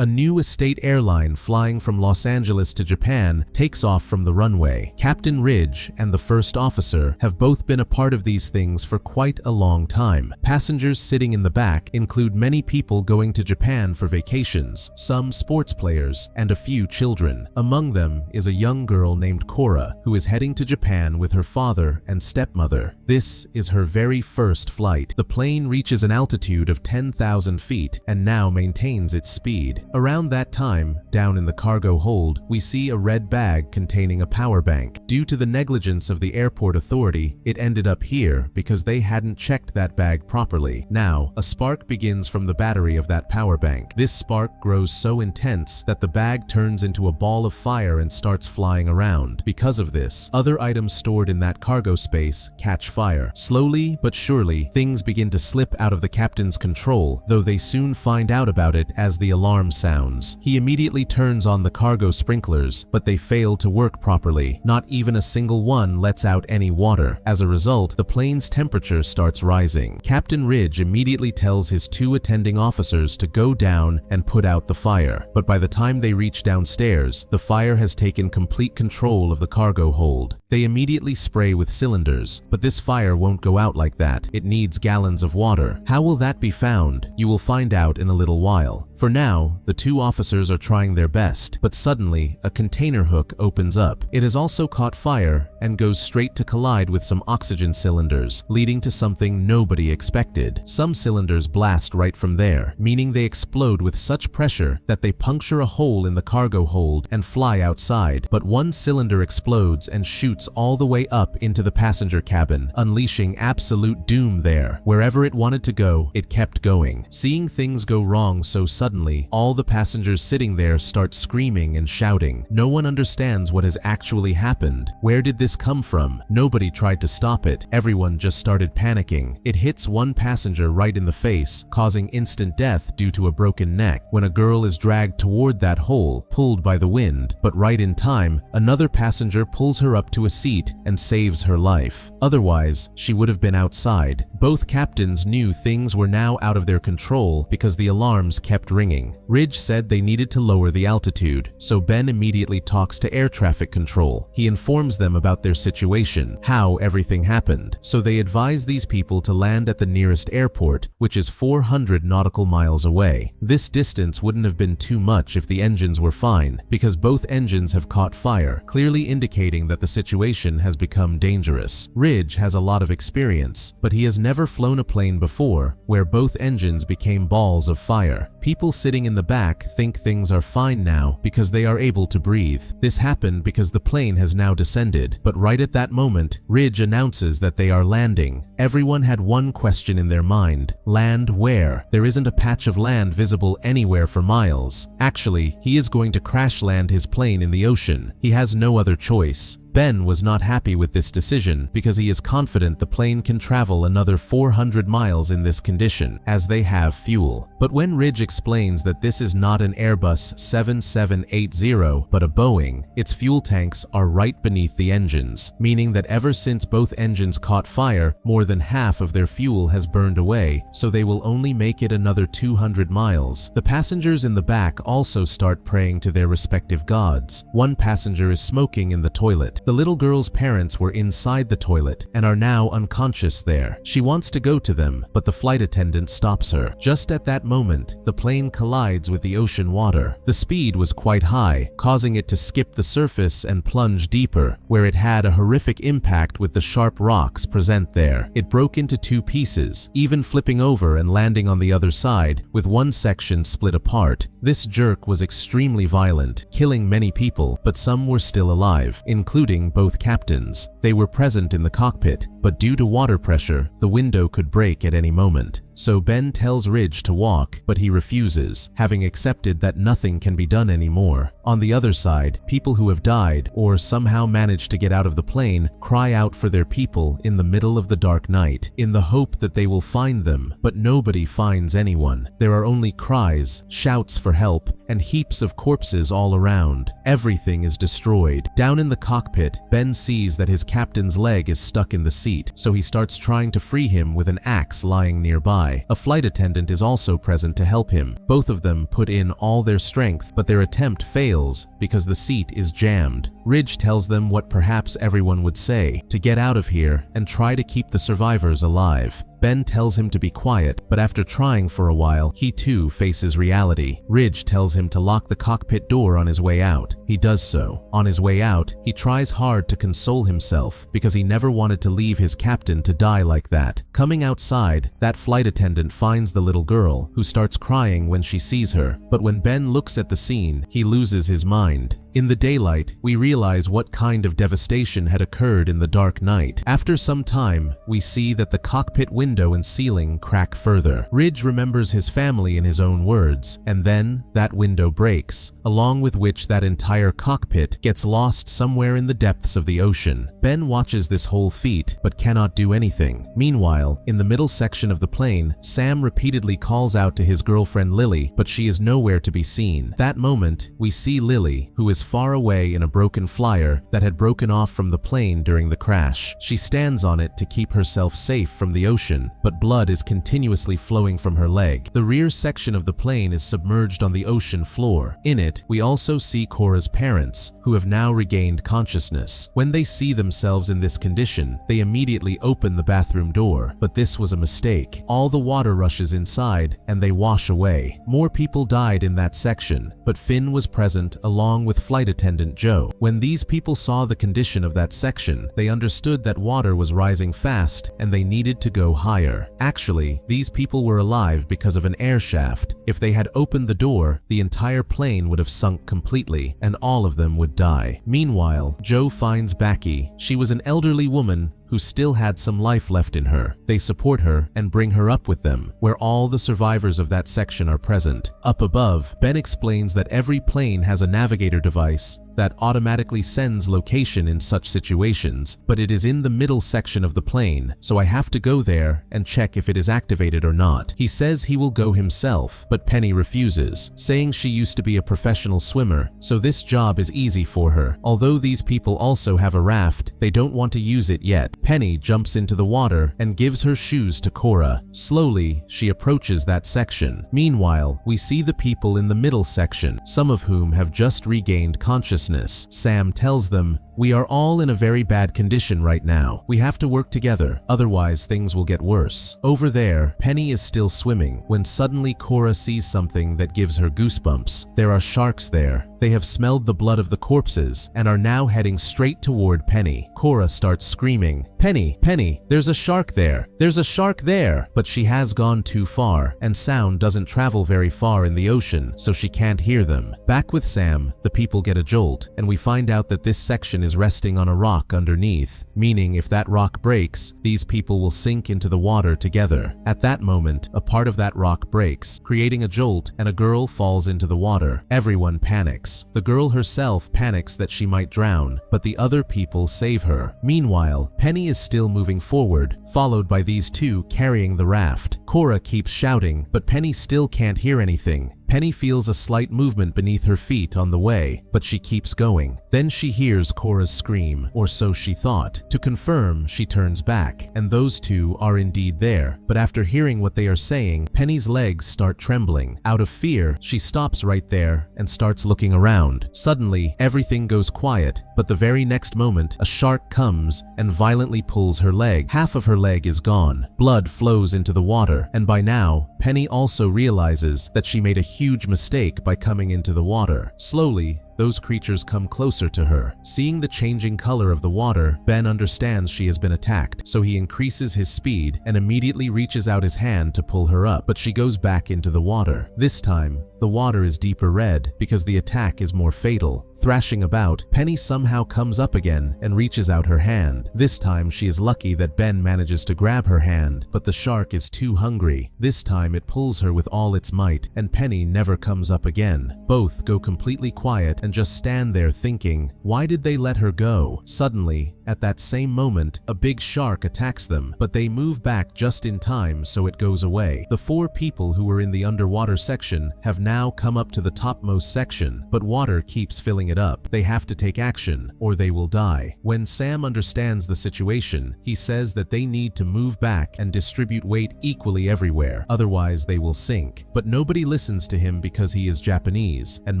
A new estate airline flying from Los Angeles to Japan takes off from the runway. Captain Ridge and the first officer have both been a part of these things for quite a long time. Passengers sitting in the back include many people going to Japan for vacations, some sports players, and a few children. Among them is a young girl named Cora, who is heading to Japan with her father and stepmother. This is her very first flight. The plane reaches an altitude of 10,000 feet and now maintains its speed. Around that time, down in the cargo hold, we see a red bag containing a power bank. Due to the negligence of the airport authority, it ended up here because they hadn't checked that bag properly. Now, a spark begins from the battery of that power bank. This spark grows so intense that the bag turns into a ball of fire and starts flying around. Because of this, other items stored in that cargo space catch fire. Slowly but surely, things begin to slip out of the captain's control, though they soon find out about it as the alarm sounds. He immediately turns on the cargo sprinklers, but they fail to work properly. Not even a single one lets out any water. As a result, the plane's temperature starts rising. Captain Ridge immediately tells his two attending officers to go down and put out the fire. But by the time they reach downstairs, the fire has taken complete control of the cargo hold. They immediately spray with cylinders, but this fire won't go out like that. It needs gallons of water. How will that be found? You will find out in a little while. For now, the two officers are trying their best, but suddenly a container hook opens up. It has also caught fire and goes straight to collide with some oxygen cylinders, leading to something nobody expected. Some cylinders blast right from there, meaning they explode with such pressure that they puncture a hole in the cargo hold and fly outside. But one cylinder explodes and shoots all the way up into the passenger cabin, unleashing absolute doom there. Wherever it wanted to go, it kept going. Seeing things go wrong so suddenly, all the passengers sitting there start screaming and shouting. No one understands what has actually happened. Where did this come from? Nobody tried to stop it. Everyone just started panicking. It hits one passenger right in the face, causing instant death due to a broken neck. When a girl is dragged toward that hole, pulled by the wind, but right in time, another passenger pulls her up to a seat and saves her life. Otherwise, she would have been outside. Both captains knew things were now out of their control because the alarms kept ringing. Ridge said they needed to lower the altitude, so Ben immediately talks to air traffic control. He informs them about their situation, how everything happened, so they advise these people to land at the nearest airport, which is 400 nautical miles away. This distance wouldn't have been too much if the engines were fine, because both engines have caught fire, clearly indicating that the situation has become dangerous. Ridge has a lot of experience, but he has never flown a plane before where both engines became balls of fire. People sitting in the back think things are fine now because they are able to breathe. This happened because the plane has now descended, but right at that moment, Ridge announces that they are landing. Everyone had one question in their mind: land where? There isn't a patch of land visible anywhere for miles. Actually, he is going to crash land his plane in the ocean. He has no other choice. Ben was not happy with this decision because he is confident the plane can travel another 400 miles in this condition, as they have fuel. But when Ridge explains that this is not an Airbus 7780 but a Boeing, its fuel tanks are right beneath the engines, meaning that ever since both engines caught fire, more than half of their fuel has burned away, so they will only make it another 200 miles. The passengers in the back also start praying to their respective gods. One passenger is smoking in the toilet. The little girl's parents were inside the toilet and are now unconscious there. She wants to go to them, but the flight attendant stops her. Just at that moment, the plane collides with the ocean water. The speed was quite high, causing it to skip the surface and plunge deeper, where it had a horrific impact with the sharp rocks present there. It broke into two pieces, even flipping over and landing on the other side, with one section split apart. This jerk was extremely violent, killing many people, but some were still alive, including both captains. They were present in the cockpit, but due to water pressure, the window could break at any moment. So Ben tells Ridge to walk, but he refuses, having accepted that nothing can be done anymore. On the other side, people who have died or somehow managed to get out of the plane cry out for their people in the middle of the dark night, in the hope that they will find them, but nobody finds anyone. There are only cries, shouts for help, and heaps of corpses all around. Everything is destroyed. Down in the cockpit, cockpit, Ben sees that his captain's leg is stuck in the seat, so he starts trying to free him with an axe lying nearby. A flight attendant is also present to help him. Both of them put in all their strength, but their attempt fails because the seat is jammed. Ridge tells them what perhaps everyone would say, to get out of here and try to keep the survivors alive. Ben tells him to be quiet, but after trying for a while, he too faces reality. Ridge tells him to lock the cockpit door on his way out. He does so. On his way out, he tries hard to console himself because he never wanted to leave his captain to die like that. Coming outside, that flight attendant finds the little girl, who starts crying when she sees her. But when Ben looks at the scene, he loses his mind. In the daylight, we realize what kind of devastation had occurred in the dark night. After some time, we see that the cockpit window and ceiling crack further. Ridge remembers his family in his own words, and then that window breaks, along with which that entire cockpit gets lost somewhere in the depths of the ocean. Ben watches this whole feat, but cannot do anything. Meanwhile, in the middle section of the plane, Sam repeatedly calls out to his girlfriend Lily, but she is nowhere to be seen. That moment, we see Lily, who is far away in a broken flyer that had broken off from the plane during the crash. She stands on it to keep herself safe from the ocean, but blood is continuously flowing from her leg. The rear section of the plane is submerged on the ocean floor. In it, we also see Cora's parents, who have now regained consciousness. When they see themselves in this condition, they immediately open the bathroom door, but this was a mistake. All the water rushes inside, and they wash away. More people died in that section, but Finn was present along with flight attendant Joe. When these people saw the condition of that section, they understood that water was rising fast and they needed to go higher. Actually, these people were alive because of an air shaft. If they had opened the door, the entire plane would have sunk completely and all of them would die. Meanwhile, Joe finds Becky. She was an elderly woman who still had some life left in her. They support her and bring her up with them, where all the survivors of that section are present. Up above, Ben explains that every plane has a navigator device that automatically sends location in such situations, but it is in the middle section of the plane, so I have to go there and check if it is activated or not. He says he will go himself, but Penny refuses, saying she used to be a professional swimmer, so this job is easy for her. Although these people also have a raft, they don't want to use it yet. Penny jumps into the water and gives her shoes to Cora. Slowly, she approaches that section. Meanwhile, we see the people in the middle section, some of whom have just regained consciousness. Sam tells them, "We are all in a very bad condition right now. We have to work together, otherwise things will get worse." Over there, Penny is still swimming when suddenly Cora sees something that gives her goosebumps. There are sharks there. They have smelled the blood of the corpses and are now heading straight toward Penny. Cora starts screaming, "Penny, Penny, there's a shark there! There's a shark there!" But she has gone too far, and sound doesn't travel very far in the ocean, so she can't hear them. Back with Sam, the people get a jolt, and we find out that this section is resting on a rock underneath, meaning if that rock breaks, these people will sink into the water together. At that moment, a part of that rock breaks, creating a jolt, and a girl falls into the water. Everyone panics. The girl herself panics that she might drown, but the other people save her. Meanwhile, Penny is still moving forward, followed by these two carrying the raft. Cora keeps shouting, but Penny still can't hear anything. Penny feels a slight movement beneath her feet on the way, but she keeps going. Then she hears Cora's scream, or so she thought. To confirm, she turns back, and those two are indeed there. But after hearing what they are saying, Penny's legs start trembling. Out of fear, she stops right there and starts looking around. Suddenly, everything goes quiet, but the very next moment, a shark comes and violently pulls her leg. Half of her leg is gone. Blood flows into the water, and by now, Penny also realizes that she made a huge mistake by coming into the water. Slowly, those creatures come closer to her. Seeing the changing color of the water, Ben understands she has been attacked, so he increases his speed and immediately reaches out his hand to pull her up, but she goes back into the water. This time, the water is deeper red because the attack is more fatal. Thrashing about, Penny somehow comes up again and reaches out her hand. This time, she is lucky that Ben manages to grab her hand, but the shark is too hungry. This time, it pulls her with all its might, and Penny never comes up again. Both go completely quiet and just stand there thinking, why did they let her go? Suddenly, at that same moment, a big shark attacks them, but they move back just in time so it goes away. The 4 people who were in the underwater section have now come up to the topmost section, but water keeps filling it up. They have to take action, or they will die. When Sam understands the situation, he says that they need to move back and distribute weight equally everywhere, otherwise they will sink. But nobody listens to him because he is Japanese, and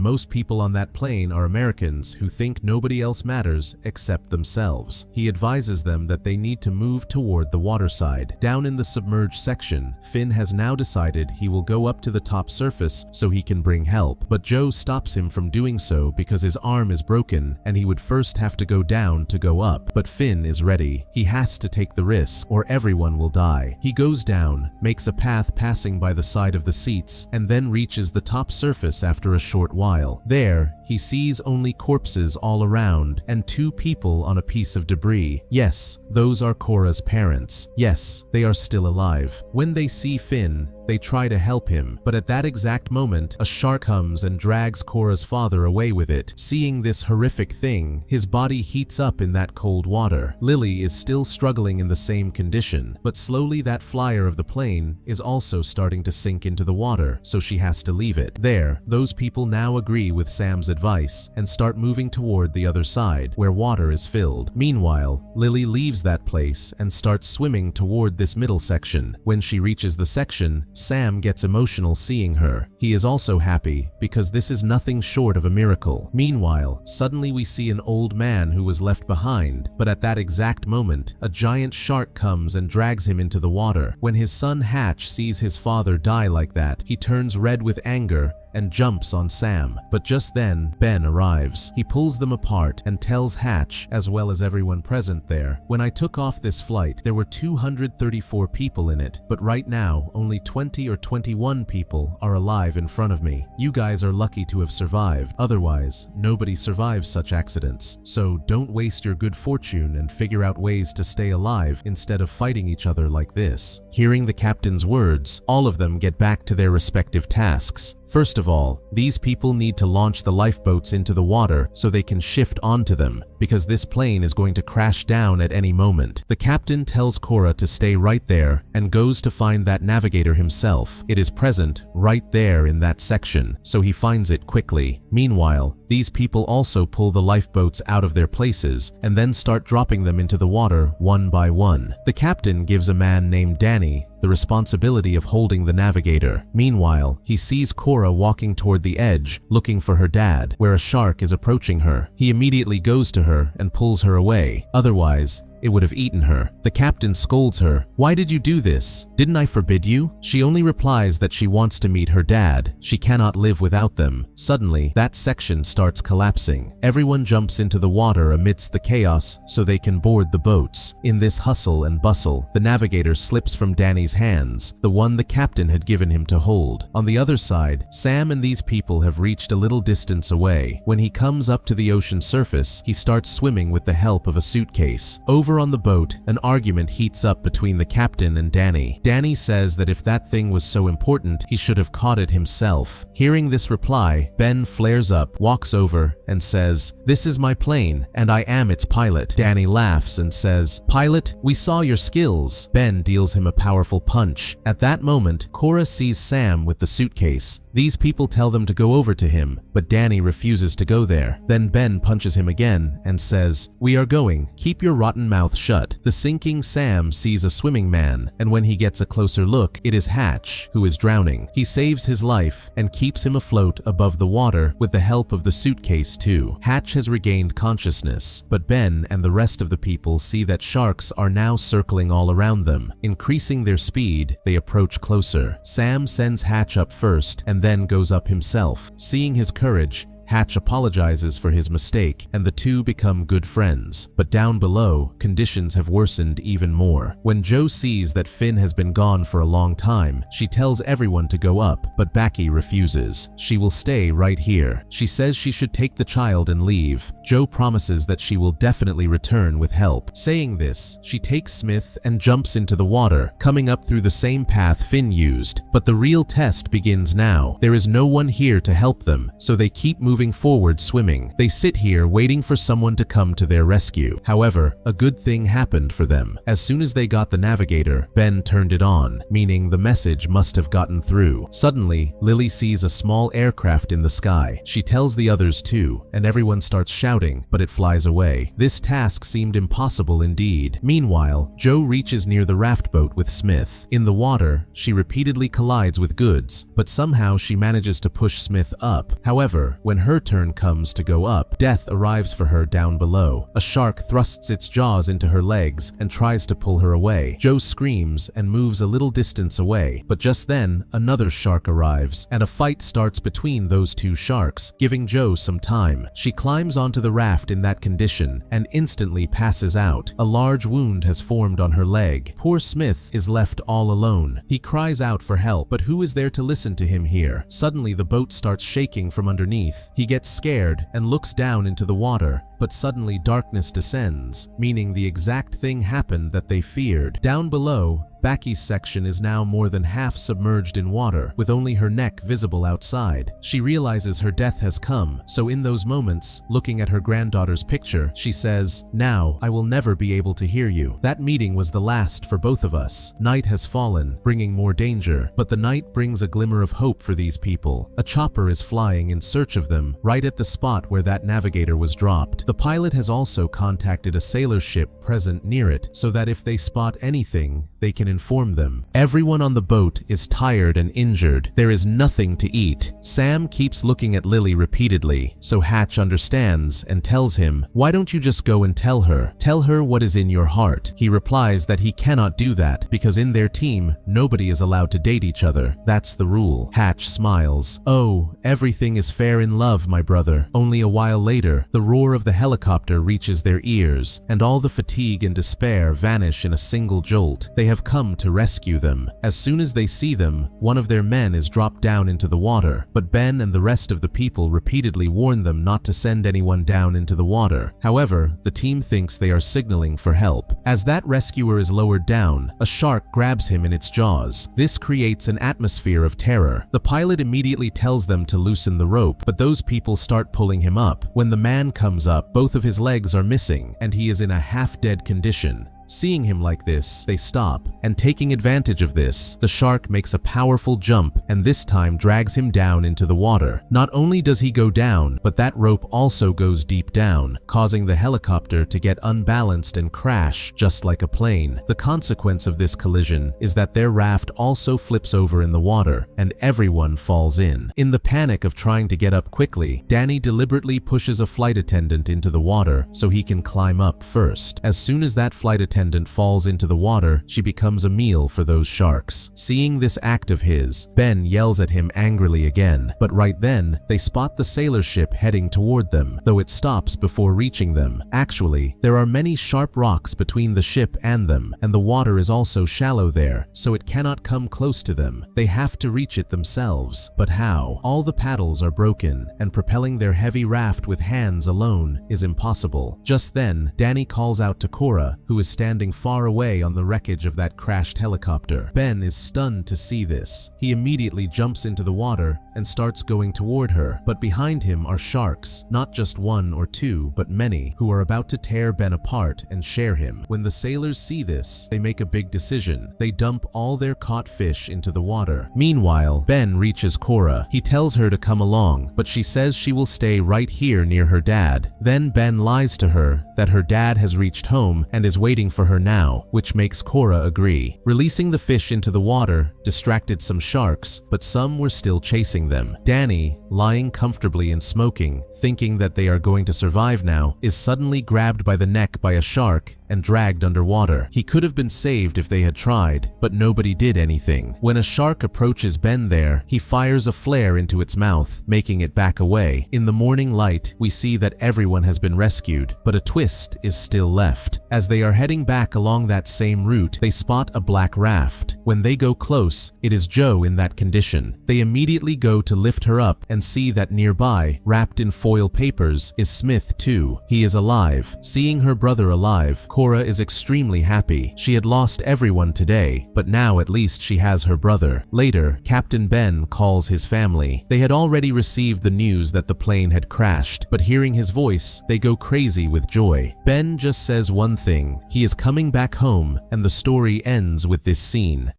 most people on that plane are Americans who think nobody else matters except themselves. He advises them that they need to move toward the water side. Down in the submerged section, Finn has now decided he will go up to the top surface so he can bring help, but Joe stops him from doing so because his arm is broken and he would first have to go down to go up. But Finn is ready. He has to take the risk or everyone will die. He goes down, makes a path passing by the side of the seats, and then reaches the top surface after a short while. There, he sees only corpses all around and 2 people on a piece of debris. Yes, those are Cora's parents. Yes, they are still alive. When they see Finn, they try to help him, but at that exact moment, a shark comes and drags Cora's father away with it. Seeing this horrific thing, his body heats up in that cold water. Lily is still struggling in the same condition, but slowly that flyer of the plane is also starting to sink into the water, so she has to leave it. There, those people now agree with Sam's advice and start moving toward the other side, where water is filled. Meanwhile, Lily leaves that place and starts swimming toward this middle section. When she reaches the section, Sam gets emotional seeing her. He is also happy because this is nothing short of a miracle. Meanwhile, suddenly we see an old man who was left behind, but at that exact moment, a giant shark comes and drags him into the water. When his son Hatch sees his father die like that, he turns red with anger and jumps on Sam. But just then, Ben arrives. He pulls them apart and tells Hatch, as well as everyone present there, when I took off this flight, there were 234 people in it, but right now, only 20 or 21 people are alive in front of me. You guys are lucky to have survived. Otherwise, nobody survives such accidents. So don't waste your good fortune and figure out ways to stay alive instead of fighting each other like this. Hearing the captain's words, all of them get back to their respective tasks. First of all, these people need to launch the lifeboats into the water so they can shift onto them, because this plane is going to crash down at any moment. The captain tells Cora to stay right there and goes to find that navigator himself. It is present right there in that section, so he finds it quickly. Meanwhile, these people also pull the lifeboats out of their places and then start dropping them into the water one by one. The captain gives a man named Danny the responsibility of holding the navigator. Meanwhile, he sees Cora walking toward the edge, looking for her dad, where a shark is approaching her. He immediately goes to her and pulls her away. Otherwise, it would have eaten her. The captain scolds her. Why did you do this? Didn't I forbid you? She only replies that she wants to meet her dad. She cannot live without them. Suddenly, that section starts collapsing. Everyone jumps into the water amidst the chaos so they can board the boats. In this hustle and bustle, the navigator slips from Danny's hands, the one the captain had given him to hold. On the other side, Sam and these people have reached a little distance away. When he comes up to the ocean surface, he starts swimming with the help of a suitcase. Over on the boat, an argument heats up between the captain and Danny. Danny says that if that thing was so important, he should have caught it himself. Hearing this reply, Ben flares up, walks over, and says, "This is my plane, and I am its pilot." Danny laughs and says, "Pilot, we saw your skills." Ben deals him a powerful punch. At that moment, Cora sees Sam with the suitcase. These people tell them to go over to him, but Danny refuses to go there. Then Ben punches him again and says, "We are going. Keep your rotten mouth shut." The sinking Sam sees a swimming man, and when he gets a closer look, it is Hatch, who is drowning. He saves his life and keeps him afloat above the water with the help of the suitcase too. Hatch has regained consciousness, but Ben and the rest of the people see that sharks are now circling all around them. Increasing their speed, they approach closer. Sam sends Hatch up first and then goes up himself. Seeing his courage, Hatch apologizes for his mistake, and the two become good friends. But down below, conditions have worsened even more. When Jo sees that Finn has been gone for a long time, she tells everyone to go up, but Becky refuses. She will stay right here. She says she should take the child and leave. Jo promises that she will definitely return with help. Saying this, she takes Smith and jumps into the water, coming up through the same path Finn used. But the real test begins now. There is no one here to help them, so they keep moving moving forward swimming. They sit here waiting for someone to come to their rescue. However, a good thing happened for them. As soon as they got the navigator, Ben turned it on, meaning the message must have gotten through. Suddenly, Lily sees a small aircraft in the sky. She tells the others too, and everyone starts shouting, but it flies away. This task seemed impossible indeed. Meanwhile, Jo reaches near the raft boat with Smith. In the water, she repeatedly collides with Goods, but somehow she manages to push Smith up. However, when her turn comes to go up, death arrives for her down below. A shark thrusts its jaws into her legs and tries to pull her away. Jo screams and moves a little distance away, but just then, another shark arrives, and a fight starts between those two sharks, giving Jo some time. She climbs onto the raft in that condition and instantly passes out. A large wound has formed on her leg. Poor Smith is left all alone. He cries out for help, but who is there to listen to him here? Suddenly the boat starts shaking from underneath. He gets scared and looks down into the water, but suddenly darkness descends, meaning the exact thing happened that they feared. Down below, Becky's section is now more than half submerged in water, with only her neck visible outside. She realizes her death has come, so in those moments, looking at her granddaughter's picture, she says, "Now, I will never be able to hear you. That meeting was the last for both of us. Night has fallen, bringing more danger, but the night brings a glimmer of hope for these people. A chopper is flying in search of them, right at the spot where that navigator was dropped. The pilot has also contacted a sailor ship present near it, so that if they spot anything, they can inform them. Everyone on the boat is tired and injured. There is nothing to eat." Sam keeps looking at Lily repeatedly, so Hatch understands and tells him, "Why don't you just go and tell her? Tell her what is in your heart." He replies that he cannot do that because in their team, nobody is allowed to date each other. That's the rule. Hatch smiles. "Oh, everything is fair in love, my brother." Only a while later, the roar of the helicopter reaches their ears, and all the fatigue and despair vanish in a single jolt. They have come to rescue them. As soon as they see them, one of their men is dropped down into the water, but Ben and the rest of the people repeatedly warn them not to send anyone down into the water. However, the team thinks they are signaling for help. As that rescuer is lowered down, a shark grabs him in its jaws. This creates an atmosphere of terror. The pilot immediately tells them to loosen the rope, but those people start pulling him up. When the man comes up, both of his legs are missing, and he is in a half-dead condition. Seeing him like this, they stop, and taking advantage of this, the shark makes a powerful jump and this time drags him down into the water. Not only does he go down, but that rope also goes deep down, causing the helicopter to get unbalanced and crash just like a plane. The consequence of this collision is that their raft also flips over in the water, and everyone falls in. In the panic of trying to get up quickly, Danny deliberately pushes a flight attendant into the water so he can climb up first. As soon as that flight attendant falls into the water, she becomes a meal for those sharks. Seeing this act of his, Ben yells at him angrily again, but right then, they spot the sailor ship heading toward them, though it stops before reaching them. Actually, there are many sharp rocks between the ship and them, and the water is also shallow there, so it cannot come close to them. They have to reach it themselves. But how? All the paddles are broken, and propelling their heavy raft with hands alone is impossible. Just then, Danny calls out to Cora, who is standing far away on the wreckage of that crashed helicopter. Ben is stunned to see this. He immediately jumps into the water and starts going toward her, but behind him are sharks, not just one or two, but many, who are about to tear Ben apart and share him. When the sailors see this, they make a big decision. They dump all their caught fish into the water. Meanwhile, Ben reaches Cora. He tells her to come along, but she says she will stay right here near her dad. Then Ben lies to her that her dad has reached home and is waiting for her now, which makes Cora agree. Releasing the fish into the water distracted some sharks, but some were still chasing them. Danny, lying comfortably and smoking, thinking that they are going to survive now, is suddenly grabbed by the neck by a shark and dragged underwater. He could have been saved if they had tried, but nobody did anything. When a shark approaches Ben there, he fires a flare into its mouth, making it back away. In the morning light, we see that everyone has been rescued, but a twist is still left. As they are heading back along that same route, they spot a black raft. When they go close, it is Jo in that condition. They immediately go to lift her up and see that nearby, wrapped in foil papers, is Smith too. He is alive. Seeing her brother alive, Cora is extremely happy. She had lost everyone today, but now at least she has her brother. Later, Captain Ben calls his family. They had already received the news that the plane had crashed, but hearing his voice, they go crazy with joy. Ben just says one thing: he is coming back home, and the story ends with this scene.